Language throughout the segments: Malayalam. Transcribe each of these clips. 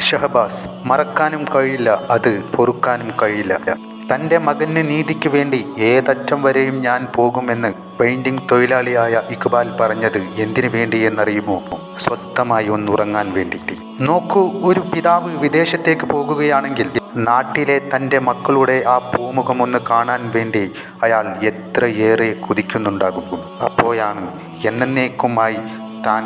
ഷഹബാസ് മറക്കാനും കഴിയില്ല, അത് പൊറുക്കാനും കഴിയില്ല. തൻ്റെ മകന് നീതിക്ക് വേണ്ടി ഏതറ്റം വരെയും ഞാൻ പോകുമെന്ന് പെയിൻറിംഗ് തൊഴിലാളിയായ ഇക്ബാൽ പറഞ്ഞത് എന്തിനു വേണ്ടി എന്നറിയുമോ? സ്വസ്ഥമായി ഒന്നുറങ്ങാൻ വേണ്ടി. നോക്കൂ, ഒരു പിതാവ് വിദേശത്തേക്ക് പോകുകയാണെങ്കിൽ നാട്ടിലെ തൻ്റെ മക്കളുടെ ആ പൂമുഖം ഒന്ന് കാണാൻ വേണ്ടി അയാൾ എത്രയേറെ കൊതിക്കുന്നുണ്ടാകും. അപ്പോഴാണ് എന്നേക്കുമായി താൻ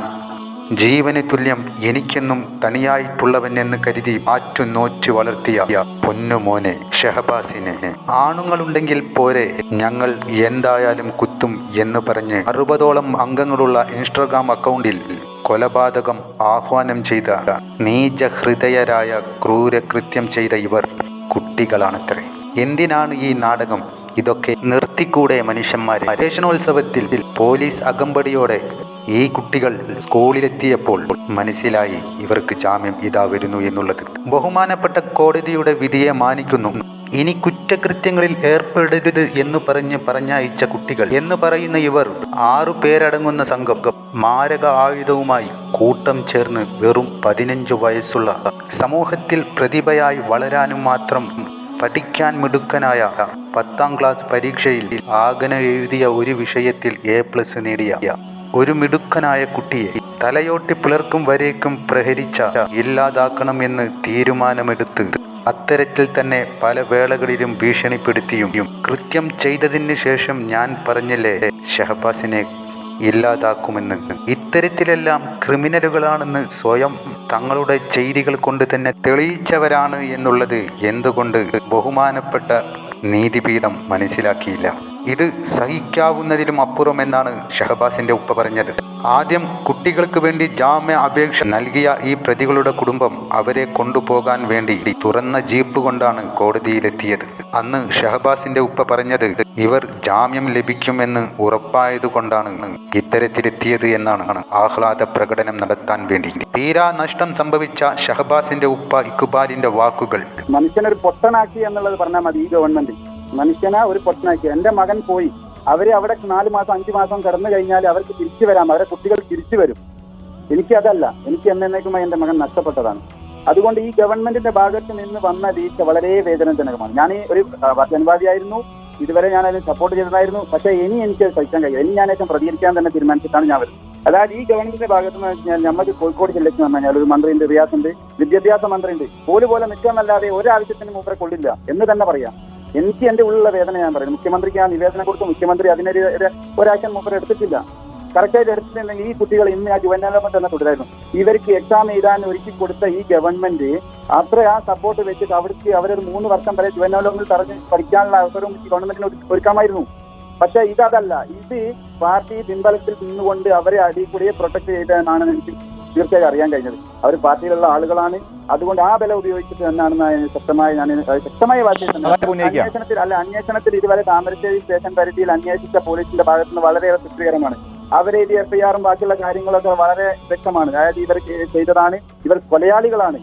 ജീവന് തുല്യം എനിക്കെന്നും തനിയായിട്ടുള്ളവൻ എന്ന് കരുതി ആറ്റുനോറ്റ് വളർത്തിയ പൊന്നുമോനെ ഷഹബാസിനെ ആണുങ്ങളുണ്ടെങ്കിൽ പോരെ, ഞങ്ങൾ എന്തായാലും കുത്തും എന്ന് പറഞ്ഞ് 60ഓളം അംഗങ്ങളുള്ള ഇൻസ്റ്റാഗ്രാം അക്കൗണ്ടിൽ കൊലപാതകം ആഹ്വാനം ചെയ്ത നീചഹൃദയരായ ക്രൂരകൃത്യം ചെയ്ത ഇവർ കുട്ടികളാണത്രേ. എന്തിനാണ് ഈ നാടകം? ഇതൊക്കെ നിർത്തിക്കൂടെ മനുഷ്യന്മാരെ? പ്രവേശനോത്സവത്തിൽ പോലീസ് അകമ്പടിയോടെ ഈ കുട്ടികൾ സ്കൂളിലെത്തിയപ്പോൾ മനസ്സിലായി ഇവർക്ക് ജാമ്യം ഇതാ വരുന്നു എന്നുള്ളത്. ബഹുമാനപ്പെട്ട കോടതിയുടെ വിധിയെ മാനിക്കുന്നു. ഇനി കുറ്റകൃത്യങ്ങളിൽ ഏർപ്പെടരുത് എന്ന് പറഞ്ഞയച്ച കുട്ടികൾ എന്ന് പറയുന്ന ഇവർ 6 പേരടങ്ങുന്ന സംഘം മാരക ആയുധവുമായി കൂട്ടം ചേർന്ന് വെറും 15 വയസ്സുള്ള സമൂഹത്തിൽ പ്രതിഭയായി വളരാനും മാത്രം പഠിക്കാൻ മിടുക്കനായ 10ാം ക്ലാസ് പരീക്ഷയിൽ ആഗന എഴുതിയ ഒരു വിഷയത്തിൽ A+ നേടിയ ഒരു മിടുക്കനായ കുട്ടിയെ തലയോട്ടി പിളർക്കും വരേക്കും പ്രഹരിച്ച ഇല്ലാതാക്കണമെന്ന് തീരുമാനമെടുത്ത് അത്തരത്തിൽ തന്നെ പല വേളകളിലും ഭീഷണിപ്പെടുത്തിയും കൃത്യം ചെയ്തതിന് ശേഷം ഞാൻ പറഞ്ഞില്ലേ ഷഹബാസിനെ ഇല്ലാതാക്കുമെന്ന്. ഇത്തരത്തിലെല്ലാം ക്രിമിനലുകളാണെന്ന് സ്വയം തങ്ങളുടെ ചെയ്തികൾ കൊണ്ട് തന്നെ തെളിയിച്ചവരാണ് എന്നുള്ളത് എന്തുകൊണ്ട് ബഹുമാനപ്പെട്ട നീതിപീഠം മനസ്സിലാക്കിയില്ല? ഇത് സഹിക്കാവുന്നതിലും അപ്പുറം എന്നാണ് ഷഹബാസിന്റെ ഉപ്പ പറഞ്ഞത്. ആദ്യം കുട്ടികൾക്ക് വേണ്ടി ജാമ്യ അപേക്ഷ നൽകിയ ഈ പ്രതികളുടെ കുടുംബം അവരെ കൊണ്ടുപോകാൻ വേണ്ടി തുറന്ന ജീപ്പ് കൊണ്ടാണ് കോടതിയിലെത്തിയത്. അന്ന് ഷഹബാസിന്റെ ഉപ്പ പറഞ്ഞത് ഇവർ ജാമ്യം ലഭിക്കുമെന്ന് ഉറപ്പായതുകൊണ്ടാണ് ഇത്തരത്തിലെത്തിയത് എന്നാണ് ആഹ്ലാദ പ്രകടനം നടത്താൻ വേണ്ടി. തീരാ നഷ്ടം സംഭവിച്ച ഷഹബാസിന്റെ ഉപ്പ ഇക്ബാലിന്റെ വാക്കുകൾ. മനുഷ്യനൊരു പൊട്ടനാക്കി എന്നുള്ളത് പറഞ്ഞാൽ മതി. ഈ ഗവൺമെന്റ് മനുഷ്യനെ ഒരു പൊട്ടനാക്കി. എൻ്റെ മകൻ പോയി, അവര് അവിടെ 4 മാസം 5 മാസം കടന്നു കഴിഞ്ഞാൽ അവർക്ക് തിരിച്ചു വരാം, അവരെ കുട്ടികൾ തിരിച്ചു വരും. എനിക്കതല്ല, എനിക്ക് എന്നേക്കുമായി എൻ്റെ മകൻ നഷ്ടപ്പെട്ടതാണ്. അതുകൊണ്ട് ഈ ഗവൺമെന്റിന്റെ ഭാഗത്ത് നിന്ന് വന്ന വീഴ്ച വളരെ വേദനാജനകമാണ്. ഞാൻ ഒരു അനുവാദിയായിരുന്നു, ഇതുവരെ ഞാൻ അതിന് സപ്പോർട്ട് ചെയ്തതായിരുന്നു. പക്ഷേ ഇനി എനിക്ക് സഹിക്കാൻ കഴിയും. ഇനി ഞാൻ ഏറ്റവും പ്രതികരിക്കാൻ തന്നെ തീരുമാനിച്ചിട്ടാണ് ഞാൻ വരുന്നത്. അതായത് ഈ ഗവൺമെന്റിന്റെ ഭാഗത്ത് നിന്ന് വെച്ചാൽ നമുക്ക് കോഴിക്കോട് ജില്ലയ്ക്ക് വന്നു കഴിഞ്ഞാൽ ഒരു മന്ത്രിയുണ്ട്, റിയാസ് ഉണ്ട്, വിദ്യാഭ്യാസ മന്ത്രിയുണ്ട്. പോലെ നിൽക്കാന്നല്ലാതെ ഒരാവശ്യത്തിന് മൂപ്പരെ കൊള്ളില്ല എന്ന് തന്നെ പറയാം. എനിക്ക് എൻ്റെ ഉള്ളിലുള്ള വേദന ഞാൻ പറയുന്നു. മുഖ്യമന്ത്രിക്ക് ആ നിവേദനം കൊടുത്തു, മുഖ്യമന്ത്രി അതിനൊരു ഒരാക്ഷൻ മൂപ്പർ എടുത്തിട്ടില്ല. കറക്റ്റായിട്ട് എടുത്തിട്ടുണ്ടെങ്കിൽ ഈ കുട്ടികൾ ഇന്ന് ആ ജുവനാലോകം തന്നെ തുടരായിരുന്നു. ഇവർക്ക് എക്സാം എഴുതാൻ ഒരുക്കി കൊടുത്ത ഈ ഗവൺമെന്റ് അത്ര ആ സപ്പോർട്ട് വെച്ചിട്ട് അവരൊരു 3 വർഷം വരെ ജുവനാലോകങ്ങൾ തടഞ്ഞ് പഠിക്കാനുള്ള അവസരവും ഗവൺമെന്റിന് ഒരുക്കാമായിരുന്നു. പക്ഷെ ഇതല്ല. ഇത് പാർട്ടി പിൻബലത്തിൽ നിന്നുകൊണ്ട് അവരെ അടികൂടിയെ പ്രൊട്ടക്ട് ചെയ്തതെന്നാണ് എനിക്ക് തീർച്ചയായും അറിയാൻ കഴിഞ്ഞത്. അവർ പാർട്ടിയിലുള്ള ആളുകളാണ്. അതുകൊണ്ട് ആ ബലം ഉപയോഗിച്ചിട്ട് തന്നെയാണെന്ന് ശക്തമായ ഭാഷയിൽ അന്വേഷണത്തിൽ ഇതുവരെ താമരശ്ശേരി സ്റ്റേഷൻ പരിധിയിൽ അന്വേഷിച്ച പോലീസിന്റെ ഭാഗത്തുനിന്ന് വളരെയേറെ തൃപ്തികരമാണ്. അവരെഴുതിയ FIR ബാക്കിയുള്ള കാര്യങ്ങളൊക്കെ വളരെ വ്യക്തമാണ്. അതായത് ഇവർ ചെയ്തതാണ്, ഇവർ കൊലയാളികളാണ്.